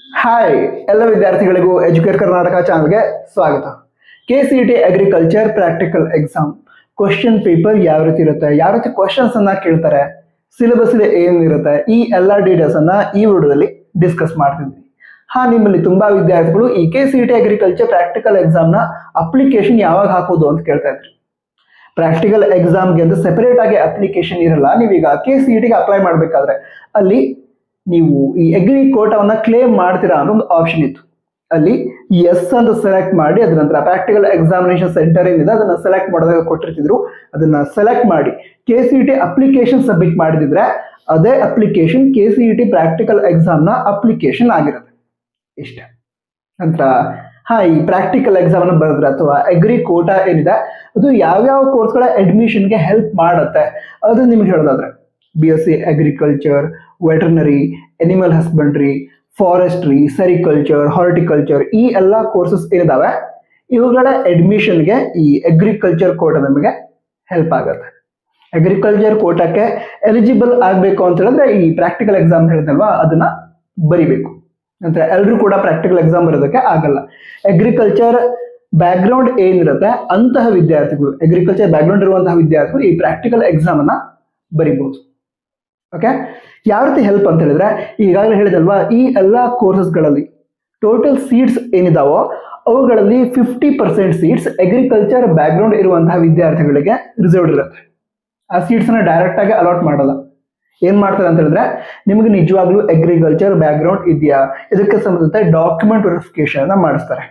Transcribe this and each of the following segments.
Hi ಎಲ್ಲ ವಿದ್ಯಾರ್ಥಿಗಳಿಗೂ educate Karnataka ಚಾನಲ್ಗೆ ಸ್ವಾಗತ. KCET agriculture practical exam question paper ಯಾವ ರೀತಿ ಇರುತ್ತೆ, ಯಾವ ರೀತಿ ಕ್ವಶನ್ಸ್ ಅನ್ನ ಕೇಳ್ತಾರೆ, ಸಿಲೆಬಸ್ ಏನಿರುತ್ತೆ, ಈ ಎಲ್ಲ ಡೀಟೇಲ್ಸ್ ಅನ್ನ ಈ ವಿಡಿಯೋದಲ್ಲಿ ಡಿಸ್ಕಸ್ ಮಾಡ್ತಿದ್ವಿ. ನಿಮ್ಮಲ್ಲಿ ತುಂಬಾ ವಿದ್ಯಾರ್ಥಿಗಳು ಈ KCET ಅಗ್ರಿಕಲ್ಚರ್ ಪ್ರಾಕ್ಟಿಕಲ್ ಎಕ್ಸಾಮ್ ನ ಅಪ್ಲಿಕೇಶನ್ ಯಾವಾಗ ಹಾಕೋದು ಅಂತ ಕೇಳ್ತಾ ಇದ್ರಿ. ಪ್ರಾಕ್ಟಿಕಲ್ ಎಕ್ಸಾಮ್ಗೆ ಅಂತ ಸೆಪರೇಟ್ ಆಗಿ ಅಪ್ಲಿಕೇಶನ್ ಇರಲ್ಲ. ನೀವೀಗ KCET ಅಪ್ಲೈ ಮಾಡಬೇಕಾದ್ರೆ ಅಲ್ಲಿ ನೀವು ಈ ಅಗ್ರಿ ಕೋಟಾವನ್ನ ಕ್ಲೇಮ್ ಮಾಡ್ತೀರಾ ಅನ್ನೋ ಒಂದು ಆಪ್ಷನ್ ಇತ್ತು. ಅಲ್ಲಿ ಎಸ್ ಅಂತ ಸೆಲೆಕ್ಟ್ ಮಾಡಿ ಅದ್ರ ನಂತರ ಪ್ರಾಕ್ಟಿಕಲ್ ಎಕ್ಸಾಮಿನೇಷನ್ ಸೆಂಟರ್ ಏನಿದೆ ಅದನ್ನ ಸೆಲೆಕ್ಟ್ ಮಾಡೋದಾಗ ಕೊಟ್ಟಿರ್ತಿದ್ರು. ಅದನ್ನ ಸೆಲೆಕ್ಟ್ ಮಾಡಿ KCET ಅಪ್ಲಿಕೇಶನ್ ಸಬ್ಮಿಟ್ ಮಾಡಿದ್ರೆ ಅದೇ ಅಪ್ಲಿಕೇಶನ್ KCET ಪ್ರಾಕ್ಟಿಕಲ್ ಎಕ್ಸಾಮ್ ನ ಅಪ್ಲಿಕೇಶನ್ ಆಗಿರುತ್ತೆ. ಇಷ್ಟ ನಂತರ ಈ ಪ್ರಾಕ್ಟಿಕಲ್ ಎಕ್ಸಾಮ್ ಅನ್ನು ಬರೆದ್ರೆ ಅಥವಾ ಅಗ್ರಿ ಕೋಟಾ ಏನಿದೆ ಅದು ಯಾವ್ಯಾವ ಕೋರ್ಸ್ಗಳ ಅಡ್ಮಿಷನ್ಗೆ ಹೆಲ್ಪ್ ಮಾಡುತ್ತೆ ಅದು ನಿಮ್ಗೆ ಹೇಳೋದಾದ್ರೆ BSc agriculture, veterinary, animal husbandry, forestry, sericulture, horticulture ಈ ಎಲ್ಲ ಕೋರ್ಸಸ್ ಏನಿದಾವೆ ಇವುಗಳ ಅಡ್ಮಿಷನ್ಗೆ ಈ ಅಗ್ರಿಕಲ್ಚರ್ ಕೋಟಾ ನಮಗೆ ಹೆಲ್ಪ್ ಆಗುತ್ತೆ. ಅಗ್ರಿಕಲ್ಚರ್ ಕೋಟಾಕ್ಕೆ ಎಲಿಜಿಬಲ್ ಆಗಬೇಕು ಅಂತ ಹೇಳಿದ್ರೆ ಈ ಪ್ರಾಕ್ಟಿಕಲ್ ಎಕ್ಸಾಮ್ ಹೇಳಿದ್ನಲ್ವಾ ಅದನ್ನ ಬರಿಬೇಕು. ನಂತರ ಎಲ್ಲರೂ ಕೂಡ ಪ್ರಾಕ್ಟಿಕಲ್ ಎಕ್ಸಾಮ್ ಬರೋದಕ್ಕೆ ಆಗಲ್ಲ. ಅಗ್ರಿಕಲ್ಚರ್ ಬ್ಯಾಕ್ಗ್ರೌಂಡ್ ಏನಿರುತ್ತೆ ಅಂತಹ ವಿದ್ಯಾರ್ಥಿಗಳು, ಅಗ್ರಿಕಲ್ಚರ್ ಬ್ಯಾಕ್ಗ್ರೌಂಡ್ ಇರುವಂತಹ ವಿದ್ಯಾರ್ಥಿಗಳು ಈ ಪ್ರಾಕ್ಟಿಕಲ್ ಎಕ್ಸಾಮ್ ಅನ್ನ ಬರಿಬಹುದು. ಓಕೆ, ಯಾವ ರೀತಿ ಹೆಲ್ಪ್ ಅಂತ ಹೇಳಿದ್ರೆ ಈಗಾಗಲೇ ಹೇಳಿದಲ್ವಾ ಈ ಎಲ್ಲಾ ಕೋರ್ಸಸ್ಗಳಲ್ಲಿ ಟೋಟಲ್ ಸೀಟ್ಸ್ ಏನಿದಾವೋ ಅವುಗಳಲ್ಲಿ 50% ಸೀಟ್ಸ್ ಅಗ್ರಿಕಲ್ಚರ್ ಬ್ಯಾಕ್ಗ್ರೌಂಡ್ ಇರುವಂತಹ ವಿದ್ಯಾರ್ಥಿಗಳಿಗೆ ರಿಸರ್ವ್ಡ್ ಇರುತ್ತೆ. ಆ ಸೀಟ್ಸ್ ನ ಡೈರೆಕ್ಟ್ ಆಗಿ ಅಲಾಟ್ ಮಾಡಲ್ಲ. ಏನ್ ಮಾಡ್ತಾರೆ ಅಂತ ಹೇಳಿದ್ರೆ ನಿಮಗೆ ನಿಜವಾಗ್ಲೂ ಅಗ್ರಿಕಲ್ಚರ್ ಬ್ಯಾಕ್ಗ್ರೌಂಡ್ ಇದೆಯಾ ಇದಕ್ಕೆ ಸಂಬಂಧಿಸಿದ ಡಾಕ್ಯುಮೆಂಟ್ ವೆರಿಫಿಕೇಶನ್ ಅನ್ನ ಮಾಡಿಸ್ತಾರೆ.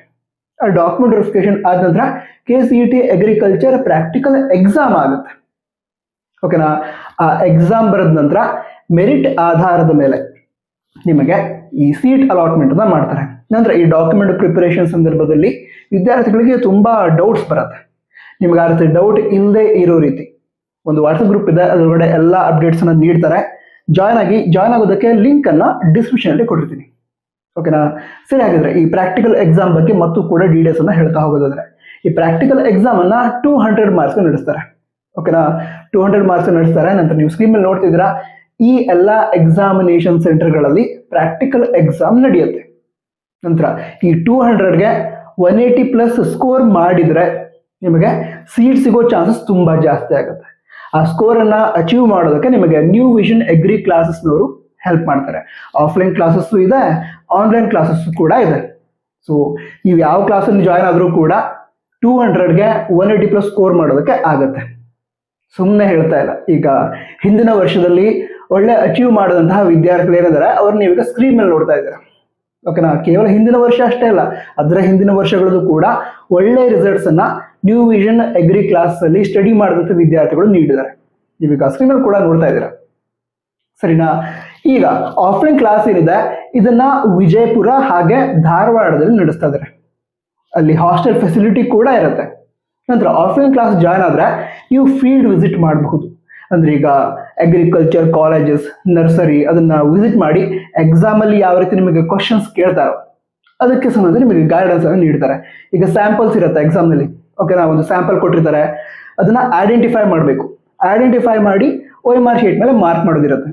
ಆ ಡಾಕ್ಯುಮೆಂಟ್ ವೆರಿಫಿಕೇಶನ್ ಆದ ನಂತರ KCET ಅಗ್ರಿಕಲ್ಚರ್ ಪ್ರಾಕ್ಟಿಕಲ್ ಎಕ್ಸಾಮ್ ಆಗುತ್ತೆ. ಓಕೆನಾ, ಆ ಎಕ್ಸಾಮ್ ಬರೆದ ನಂತರ ಮೆರಿಟ್ ಆಧಾರದ ಮೇಲೆ ನಿಮಗೆ ಈ ಸೀಟ್ ಅಲಾಟ್ಮೆಂಟ್ ಅನ್ನ ಮಾಡ್ತಾರೆ. ನಂತರ ಈ ಡಾಕ್ಯುಮೆಂಟ್ ಪ್ರಿಪರೇಷನ್ ಸಂದರ್ಭದಲ್ಲಿ ವಿದ್ಯಾರ್ಥಿಗಳಿಗೆ ತುಂಬಾ ಡೌಟ್ಸ್ ಬರುತ್ತೆ. ನಿಮ್ಗೆ ಆ ರೀತಿ ಡೌಟ್ ಇಲ್ಲದೆ ಇರೋ ರೀತಿ ಒಂದು ವಾಟ್ಸ್ಆಪ್ ಗ್ರೂಪ್ ಇದೆ, ಅದರೊಳಗಡೆ ಎಲ್ಲ ಅಪ್ಡೇಟ್ಸ್ ಅನ್ನ ನೀಡ್ತಾರೆ. ಜಾಯ್ನ್ ಆಗೋದಕ್ಕೆ ಲಿಂಕ್ ಅನ್ನ ಡಿಸ್ಕ್ರಿಪ್ಷನ್ ಅಲ್ಲಿ ಕೊಟ್ಟಿರ್ತೀನಿ. ಓಕೆನಾ, ಸರಿ. ಹಾಗಿದ್ರೆ ಈ ಪ್ರಾಕ್ಟಿಕಲ್ ಎಕ್ಸಾಮ್ ಬಗ್ಗೆ ಮತ್ತು ಕೂಡ ಡೀಟೇಲ್ಸ್ ಅನ್ನ ಹೇಳ್ತಾ ಹೋಗೋದಾದ್ರೆ ಈ ಪ್ರಾಕ್ಟಿಕಲ್ ಎಕ್ಸಾಮ್ ಅನ್ನ 200 ಮಾರ್ಕ್ಸ್ ನಡೆಸ್ತಾರೆ. ಓಕೆನಾ, 200 ಮಾರ್ಕ್ಸ್ ನಡೆಸ್ತಾರೆ. ನಂತರ ನೀವು ಸ್ಕ್ರೀನ್ ಮೇಲೆ ನೋಡ್ತಿದ್ದೀರಾ ಈ ಎಲ್ಲ ಎಕ್ಸಾಮಿನೇಷನ್ ಸೆಂಟರ್ಗಳಲ್ಲಿ ಪ್ರಾಕ್ಟಿಕಲ್ ಎಕ್ಸಾಮ್ ನಡೆಯುತ್ತೆ. ನಂತರ ಈ 200ಗೆ 180+ ಸ್ಕೋರ್ ಮಾಡಿದ್ರೆ ನಿಮಗೆ ಸೀಟ್ ಸಿಗೋ ಚಾನ್ಸಸ್ ತುಂಬಾ ಜಾಸ್ತಿ ಆಗುತ್ತೆ. ಆ ಸ್ಕೋರ್ ಅನ್ನ ಅಚೀವ್ ಮಾಡೋದಕ್ಕೆ ನಿಮಗೆ ನ್ಯೂ ವಿಷನ್ ಅಗ್ರಿ ಕ್ಲಾಸಸ್ನವರು ಹೆಲ್ಪ್ ಮಾಡ್ತಾರೆ. ಆಫ್ಲೈನ್ ಕ್ಲಾಸಸ್ ಇದೆ, ಆನ್ಲೈನ್ ಕ್ಲಾಸಸ್ ಕೂಡ ಇದೆ. ಸೊ ನೀವು ಯಾವ ಕ್ಲಾಸಲ್ಲಿ ಜಾಯ್ನ್ ಆದ್ರೂ ಕೂಡ 200ಗೆ 180+ ಸ್ಕೋರ್ ಮಾಡೋದಕ್ಕೆ ಆಗುತ್ತೆ. ಸುಮ್ಮನೆ ಹೇಳ್ತಾ ಇಲ್ಲ. ಈಗ ಹಿಂದಿನ ವರ್ಷದಲ್ಲಿ ಒಳ್ಳೆ ಅಚೀವ್ ಮಾಡಿದಂತಹ ವಿದ್ಯಾರ್ಥಿಗಳು ಏನಿದ್ದಾರೆ ಅವ್ರನ್ನ ನೀವೀಗ ಸ್ಕ್ರೀನ್ ಮೇಲೆ ನೋಡ್ತಾ ಇದ್ದೀರಾ. ಓಕೆನಾ, ಕೇವಲ ಹಿಂದಿನ ವರ್ಷ ಅಷ್ಟೇ ಅಲ್ಲ, ಅದರ ಹಿಂದಿನ ವರ್ಷಗಳಲ್ಲೂ ಕೂಡ ಒಳ್ಳೆ ರಿಸಲ್ಟ್ಸ್ ಅನ್ನ ನ್ಯೂ ವಿಷನ್ ಅಗ್ರಿ ಕ್ಲಾಸ್ ಅಲ್ಲಿ ಸ್ಟಡಿ ಮಾಡಿದಂಥ ವಿದ್ಯಾರ್ಥಿಗಳು ನೀಡಿದ್ದಾರೆ. ನೀವೀಗ ಸ್ಕ್ರೀನ್ ಮೇಲೆ ಕೂಡ ನೋಡ್ತಾ ಇದ್ದೀರಾ. ಸರಿನಾ, ಈಗ ಆಫ್ಲೈನ್ ಕ್ಲಾಸ್ ಏನಿದೆ ಇದನ್ನ ವಿಜಯಪುರ ಹಾಗೆ ಧಾರವಾಡದಲ್ಲಿ ನಡೆಸ್ತಾ ಇದ್ದಾರೆ. ಅಲ್ಲಿ ಹಾಸ್ಟೆಲ್ ಫೆಸಿಲಿಟಿ ಕೂಡ ಇರುತ್ತೆ. ನಂತರ ಆಫ್ಲೈನ್ ಕ್ಲಾಸ್ ಜಾಯ್ನ್ ಆದ್ರೆ ನೀವು ಫೀಲ್ಡ್ ವಿಸಿಟ್ ಮಾಡಬಹುದು. ಅಂದ್ರೆ ಈಗ ಅಗ್ರಿಕಲ್ಚರ್ ಕಾಲೇಜಸ್, ನರ್ಸರಿ ಅದನ್ನ ವಿಸಿಟ್ ಮಾಡಿ ಎಕ್ಸಾಮ್ ಅಲ್ಲಿ ಯಾವ ರೀತಿ ನಿಮಗೆ ಕ್ವಶನ್ಸ್ ಕೇಳ್ತಾರೋ ಅದಕ್ಕೆ ಸಂಬಂಧ ನಿಮಗೆ ಗೈಡೆನ್ಸ್ ಅನ್ನು ನೀಡ್ತಾರೆ. ಈಗ ಸ್ಯಾಂಪಲ್ಸ್ ಇರುತ್ತೆ ಎಕ್ಸಾಮ್ ನಲ್ಲಿ. ಓಕೆನಾ, ಒಂದು ಸ್ಯಾಂಪಲ್ ಕೊಟ್ಟಿರ್ತಾರೆ, ಅದನ್ನ ಐಡೆಂಟಿಫೈ ಮಾಡಬೇಕು. ಐಡೆಂಟಿಫೈ ಮಾಡಿ OMR ಶೀಟ್ ಮೇಲೆ ಮಾರ್ಕ್ ಮಾಡೋದಿರುತ್ತೆ.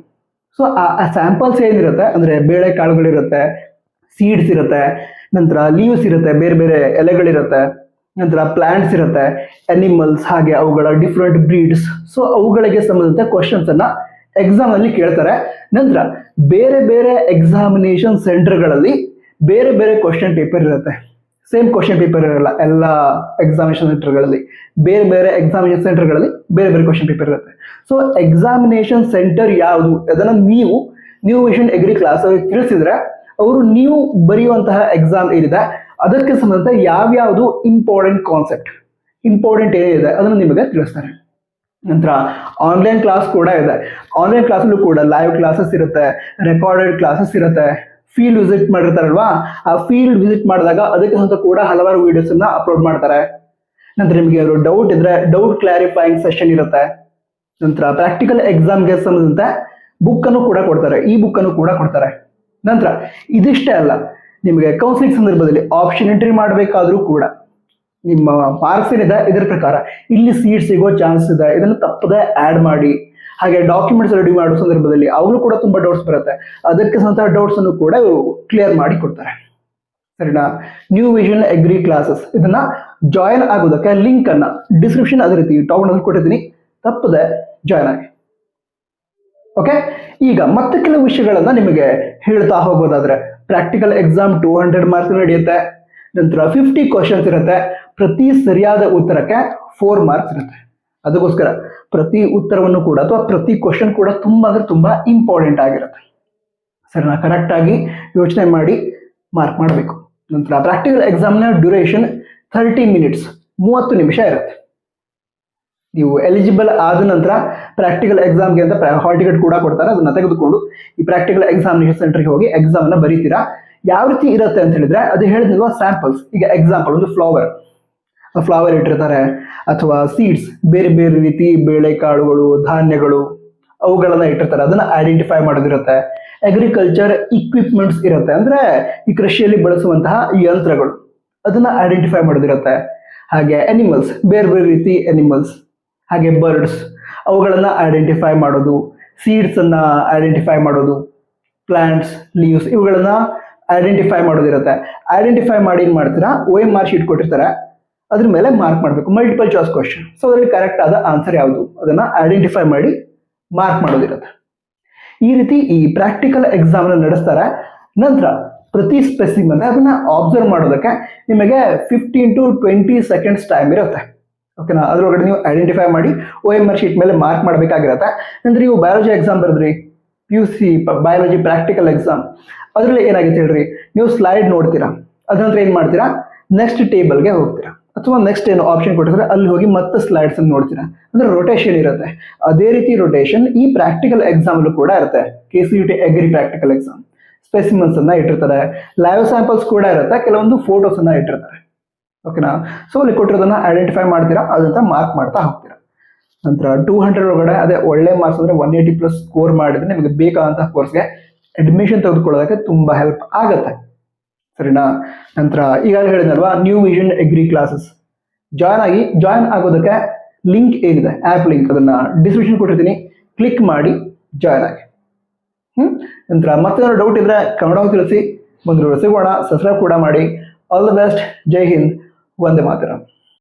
ಸೊ ಆ ಸ್ಯಾಂಪಲ್ಸ್ ಏನಿರುತ್ತೆ ಅಂದ್ರೆ ಬೇಳೆ ಕಾಳುಗಳಿರುತ್ತೆ, ಸೀಡ್ಸ್ ಇರುತ್ತೆ, ನಂತರ ಲೀವ್ಸ್ ಇರುತ್ತೆ, ಬೇರೆ ಬೇರೆ ಎಲೆಗಳಿರುತ್ತೆ, ನಂತರ ಪ್ಲಾಂಟ್ಸ್ ಇರುತ್ತೆ, ಅನಿಮಲ್ಸ್ ಹಾಗೆ ಅವುಗಳ ಡಿಫ್ರೆಂಟ್ ಬ್ರೀಡ್ಸ್. ಸೊ ಅವುಗಳಿಗೆ ಸಂಬಂಧಿಸಿದ ಕ್ವಶನ್ಸ್ ಅನ್ನ ಎಕ್ಸಾಮ್ ಅಲ್ಲಿ ಕೇಳ್ತಾರೆ. ನಂತರ ಬೇರೆ ಬೇರೆ ಎಕ್ಸಾಮಿನೇಷನ್ ಸೆಂಟರ್ಗಳಲ್ಲಿ ಬೇರೆ ಬೇರೆ ಕ್ವಶನ್ ಪೇಪರ್ ಇರುತ್ತೆ. ಸೇಮ್ ಕ್ವಶನ್ ಪೇಪರ್ ಇರಲ್ಲ. ಎಲ್ಲ ಎಕ್ಸಾಮಿನೇಷನ್ ಸೆಂಟರ್ಗಳಲ್ಲಿ ಬೇರೆ ಬೇರೆ ಎಕ್ಸಾಮಿನೇಷನ್ ಸೆಂಟರ್ಗಳಲ್ಲಿ ಬೇರೆ ಬೇರೆ ಕ್ವಶನ್ ಪೇಪರ್ ಇರುತ್ತೆ. ಸೊ ಎಕ್ಸಾಮಿನೇಷನ್ ಸೆಂಟರ್ ಯಾವುದು ಅದನ್ನ ನೀವು ನ್ಯೂ ವಿಷನ್ ಅಗ್ರಿ ಕ್ಲಾಸ್ ಅವ್ರಿಗೆ ತಿಳಿಸಿದ್ರೆ ಅವರು ನೀವು ಬರೆಯುವಂತಹ ಎಕ್ಸಾಮ್ ಏನಿದೆ ಅದಕ್ಕೆ ಸಂಬಂಧ ಯಾವ್ಯಾವುದು ಇಂಪಾರ್ಟೆಂಟ್ ಕಾನ್ಸೆಪ್ಟ್ ಇಂಪಾರ್ಟೆಂಟ್ ಏನಿದೆ ಅದನ್ನು ನಿಮಗೆ ತಿಳಿಸ್ತಾರೆ. ನಂತರ ಆನ್ಲೈನ್ ಕ್ಲಾಸ್ ಕೂಡ ಇದೆ. ಆನ್ಲೈನ್ ಕ್ಲಾಸಲ್ಲೂ ಕೂಡ ಲೈವ್ ಕ್ಲಾಸಸ್ ಇರುತ್ತೆ, ರೆಕಾರ್ಡೆಡ್ ಕ್ಲಾಸಸ್ ಇರುತ್ತೆ. ಫೀಲ್ಡ್ ವಿಸಿಟ್ ಮಾಡಿರ್ತಾರಲ್ವಾ, ಆ ಫೀಲ್ಡ್ ವಿಸಿಟ್ ಮಾಡಿದಾಗ ಅದಕ್ಕೆ ಸಂಬಂಧ ಕೂಡ ಹಲವಾರು ವಿಡಿಯೋಸ್ ಅನ್ನ ಅಪ್ಲೋಡ್ ಮಾಡ್ತಾರೆ. ನಂತರ ನಿಮಗೆ ಡೌಟ್ ಇದ್ರೆ ಡೌಟ್ ಕ್ಲಾರಿಫೈಯಿಂಗ್ ಸೆಷನ್ ಇರುತ್ತೆ. ನಂತರ ಪ್ರಾಕ್ಟಿಕಲ್ ಎಕ್ಸಾಮ್ಗೆ ಸಂಬಂಧಿಸಿದಂತೆ ಬುಕ್ ಅನ್ನು ಕೂಡ ಕೊಡ್ತಾರೆ, ಈ ಬುಕ್ ಅನ್ನು ಕೂಡ ಕೊಡ್ತಾರೆ. ನಂತರ ಇದಿಷ್ಟೇ ಅಲ್ಲ, ನಿಮಗೆ ಕೌನ್ಸಿಲಿಂಗ್ ಸಂದರ್ಭದಲ್ಲಿ ಆಪ್ಷನ್ ಎಂಟ್ರಿ ಮಾಡಬೇಕಾದ್ರೂ ಕೂಡ ನಿಮ್ಮ ಮಾರ್ಕ್ಸ್ ಏನಿದೆ ಇದರ ಪ್ರಕಾರ ಇಲ್ಲಿ ಸೀಟ್ ಸಿಗೋ ಚಾನ್ಸ್ ಇದೆ, ಇದನ್ನು ತಪ್ಪದೆ ಆಡ್ ಮಾಡಿ ಹಾಗೆ ಡಾಕ್ಯುಮೆಂಟ್ಸ್ ರೆಡಿ ಮಾಡೋ ಸಂದರ್ಭದಲ್ಲಿ ಅವರು ಕೂಡ ತುಂಬಾ ಡೌಟ್ಸ್ ಬರುತ್ತೆ, ಅದಕ್ಕೆ ಸಂತಹ ಡೌಟ್ಸ್ ಅನ್ನು ಕೂಡ ಇವರು ಕ್ಲಿಯರ್ ಮಾಡಿ ಕೊಡ್ತಾರೆ. ಸರಿನಾ? ನ್ಯೂ ವಿಷನ್ ಅಗ್ರಿ ಕ್ಲಾಸಸ್ ಇದನ್ನ ಜಾಯಿನ್ ಆಗೋದಕ್ಕೆ ಲಿಂಕ್ ಅನ್ನ ಡಿಸ್ಕ್ರಿಪ್ಷನ್ ಅದೇ ರೀತಿ ಟಾಪ್ ಕೊಟ್ಟಿದ್ದೀನಿ, ತಪ್ಪದೆ ಜಾಯಿನ್ ಆಗಿ. ಓಕೆ, ಈಗ ಮತ್ತೆ ಕೆಲವು ವಿಷಯಗಳನ್ನ ನಿಮಗೆ ಹೇಳ್ತಾ ಹೋಗೋದಾದ್ರೆ, ಪ್ರಾಕ್ಟಿಕಲ್ ಎಕ್ಸಾಮ್ 200 ಮಾರ್ಕ್ಸ್ ನಡೆಯುತ್ತೆ. ನಂತರ 50 ಕ್ವಶನ್ಸ್ ಇರುತ್ತೆ. ಪ್ರತಿ ಸರಿಯಾದ ಉತ್ತರಕ್ಕೆ 4 ಮಾರ್ಕ್ಸ್ ಇರುತ್ತೆ. ಅದಕ್ಕೋಸ್ಕರ ಪ್ರತಿ ಉತ್ತರವನ್ನು ಕೂಡ ಅಥವಾ ಪ್ರತಿ ಕ್ವಶನ್ ಕೂಡ ತುಂಬಾ ಅಂದ್ರೆ ತುಂಬಾ ಇಂಪಾರ್ಟೆಂಟ್ ಆಗಿರುತ್ತೆ. ಸರಿನಾ? ಕರೆಕ್ಟ್ ಆಗಿ ಯೋಚನೆ ಮಾಡಿ ಮಾರ್ಕ್ ಮಾಡಬೇಕು. ನಂತರ ಪ್ರಾಕ್ಟಿಕಲ್ ಎಕ್ಸಾಮ್ನ ಡ್ಯೂರೇಷನ್ 30 ಮಿನಿಟ್ಸ್, 30 ನಿಮಿಷ ಇರುತ್ತೆ. ನೀವು ಎಲಿಜಿಬಲ್ ಆದ ನಂತರ ಪ್ರಾಕ್ಟಿಕಲ್ ಎಕ್ಸಾಮ್ಗೆ ಅಂತ ಹಾಲ್ ಟಿಕೆಟ್ ಕೂಡ ಕೊಡ್ತಾರೆ. ಅದನ್ನ ತೆಗೆದುಕೊಂಡು ಈ ಪ್ರಾಕ್ಟಿಕಲ್ ಎಕ್ಸಾಮಿನೇಷನ್ ಸೆಂಟರ್ಗೆ ಹೋಗಿ ಎಕ್ಸಾಮ್ ಅನ್ನ ಬರೀತೀರಾ. ಯಾವ ರೀತಿ ಇರುತ್ತೆ ಅಂತ ಹೇಳಿದ್ರೆ, ಅದು ಹೇಳಿದ್ನಲ್ವಾ ಸ್ಯಾಂಪಲ್ಸ್. ಈಗ ಎಕ್ಸಾಂಪಲ್ ಒಂದು ಫ್ಲವರ್ ಇಟ್ಟಿರ್ತಾರೆ, ಅಥವಾ ಸೀಡ್ಸ್, ಬೇರೆ ಬೇರೆ ರೀತಿ ಬೇಳೆಕಾಳುಗಳು, ಧಾನ್ಯಗಳು, ಅವುಗಳನ್ನ ಇಟ್ಟಿರ್ತಾರೆ. ಅದನ್ನ ಐಡೆಂಟಿಫೈ ಮಾಡೋದಿರುತ್ತೆ. ಅಗ್ರಿಕಲ್ಚರ್ ಇಕ್ವಿಪ್ಮೆಂಟ್ಸ್ ಇರುತ್ತೆ, ಅಂದ್ರೆ ಈ ಕೃಷಿಯಲ್ಲಿ ಬಳಸುವಂತಹ ಯಂತ್ರಗಳು, ಅದನ್ನ ಐಡೆಂಟಿಫೈ ಮಾಡೋದಿರುತ್ತೆ. ಹಾಗೆ ಅನಿಮಲ್ಸ್, ಬೇರೆ ಬೇರೆ ರೀತಿ ಅನಿಮಲ್ಸ್, ಹಾಗೆ ಬರ್ಡ್ಸ್, ಅವುಗಳನ್ನ ಐಡೆಂಟಿಫೈ ಮಾಡೋದು, ಸೀಡ್ಸ್ ಅನ್ನ ಐಡೆಂಟಿಫೈ ಮಾಡೋದು, ಪ್ಲಾಂಟ್ಸ್, ಲೀವ್ಸ್, ಇವುಗಳನ್ನ ಐಡೆಂಟಿಫೈ ಮಾಡೋದಿರುತ್ತೆ. ಐಡೆಂಟಿಫೈ ಮಾಡಿ ಏನ್ ಮಾಡ್ತೀರಾ, OMR ಶೀಟ್ ಕೊಟ್ಟಿರ್ತಾರೆ, ಅದ್ರ ಮೇಲೆ ಮಾರ್ಕ್ ಮಾಡಬೇಕು. Multiple choice question. ಸೊ ಅದರಲ್ಲಿ ಕರೆಕ್ಟ್ ಆದ ಆನ್ಸರ್ ಯಾವುದು ಅದನ್ನ ಐಡೆಂಟಿಫೈ ಮಾಡಿ ಮಾರ್ಕ್ ಮಾಡೋದಿರುತ್ತೆ. ಈ ರೀತಿ ಈ ಪ್ರಾಕ್ಟಿಕಲ್ ಎಕ್ಸಾಮ್ ನಡೆಸ್ತಾರೆ. ನಂತರ ಪ್ರತಿ ಸ್ಪೆಸಿಮನ್ ಅದನ್ನ ಅಬ್ಸರ್ವ್ ಮಾಡೋದಕ್ಕೆ ನಿಮಗೆ 15 to 20 ಸೆಕೆಂಡ್ಸ್ ಟೈಮ್ ಇರುತ್ತೆ. ಓಕೆನಾ? ಅದ್ರೊಳಗಡೆ ನೀವು ಐಡೆಂಟಿಫೈ ಮಾಡಿ OMR ಶೀಟ್ ಮೇಲೆ ಮಾರ್ಕ್ ಮಾಡಬೇಕಾಗಿರುತ್ತೆ. ನಂತರ ನೀವು ಬಯಾಲಜಿ ಎಕ್ಸಾಮ್ ಬರೆದ್ರಿ, PUC ಬಯಾಲಜಿ ಪ್ರಾಕ್ಟಿಕಲ್ ಎಕ್ಸಾಮ್, ಅದರಲ್ಲಿ ಏನಾಗುತ್ತೆ ಹೇಳ್ರಿ, ನೀವು ಸ್ಲೈಡ್ ನೋಡ್ತೀರಾ, ಅದ್ರ ನಂತರ ಏನ್ ಮಾಡ್ತೀರಾ, ನೆಕ್ಸ್ಟ್ ಟೇಬಲ್ಗೆ ಹೋಗ್ತೀರಾ, ಅಥವಾ ನೆಕ್ಸ್ಟ್ ಏನು ಆಪ್ಷನ್ ಕೊಟ್ಟಿದ್ರೆ ಅಲ್ಲಿ ಹೋಗಿ ಮತ್ತೆ ಸ್ಲೈಡ್ಸ್ ಅನ್ನು ನೋಡ್ತೀರಾ. ಅಂದ್ರೆ ರೊಟೇಷನ್ ಇರುತ್ತೆ. ಅದೇ ರೀತಿ ರೊಟೇಷನ್ ಈ ಪ್ರಾಕ್ಟಿಕಲ್ ಎಕ್ಸಾಮ್ ಕೂಡ ಇರುತ್ತೆ. KCET agri practical exam specimens ಅನ್ನ ಇಟ್ಟಿರ್ತಾರೆ, ಲೈವ್ ಸ್ಯಾಂಪಲ್ಸ್ ಕೂಡ ಇರುತ್ತೆ, ಕೆಲವೊಂದು ಫೋಟೋಸ್ ಅನ್ನ ಇಟ್ಟಿರ್ತಾರೆ. ಓಕೆನಾ? ಸೊ ಅಲ್ಲಿ ಕೊಟ್ಟಿರೋದನ್ನ ಐಡೆಂಟಿಫೈ ಮಾಡ್ತೀರಾ, ಅದಂತ ಮಾರ್ಕ್ ಮಾಡ್ತಾ ಹೋಗ್ತೀರಾ. ನಂತರ 200 ಒಳಗಡೆ ಅದೇ ಒಳ್ಳೆ ಮಾರ್ಕ್ಸ್ ಅಂದ್ರೆ 180+ ಸ್ಕೋರ್ ಮಾಡಿದ್ರೆ ನಿಮಗೆ ಬೇಕಾದಂತಹ ಕೋರ್ಸ್ಗೆ ಅಡ್ಮಿಷನ್ ತೆಗೆದುಕೊಳ್ಳೋದಕ್ಕೆ ತುಂಬಾ ಹೆಲ್ಪ್ ಆಗುತ್ತೆ. ಸರಿನಾ? ನಂತರ ಈಗಾಗಲೇ ಹೇಳಿದ್ನಲ್ವಾ, new vision agri classes join ಆಗೋದಕ್ಕೆ ಲಿಂಕ್ ಏನಿದೆ, ಆ್ಯಪ್ ಲಿಂಕ್, ಅದನ್ನ ಡಿಸ್ಕ್ರಿಪ್ಷನ್ ಕೊಟ್ಟಿರ್ತೀನಿ, ಕ್ಲಿಕ್ ಮಾಡಿ ಜಾಯಿನ್ ಆಗಿ. ನಂತರ ಮತ್ತೆ ಡೌಟ್ ಇದ್ರೆ ಕನ್ನಡ ತಿಳಿಸಿ. ಮುಂದೆ ಸಿಗೋಣ. ಸಬ್ಸ್ಕ್ರೈಬ್ ಕೂಡ ಮಾಡಿ. All the best. Jai Hind. Vande Mataram.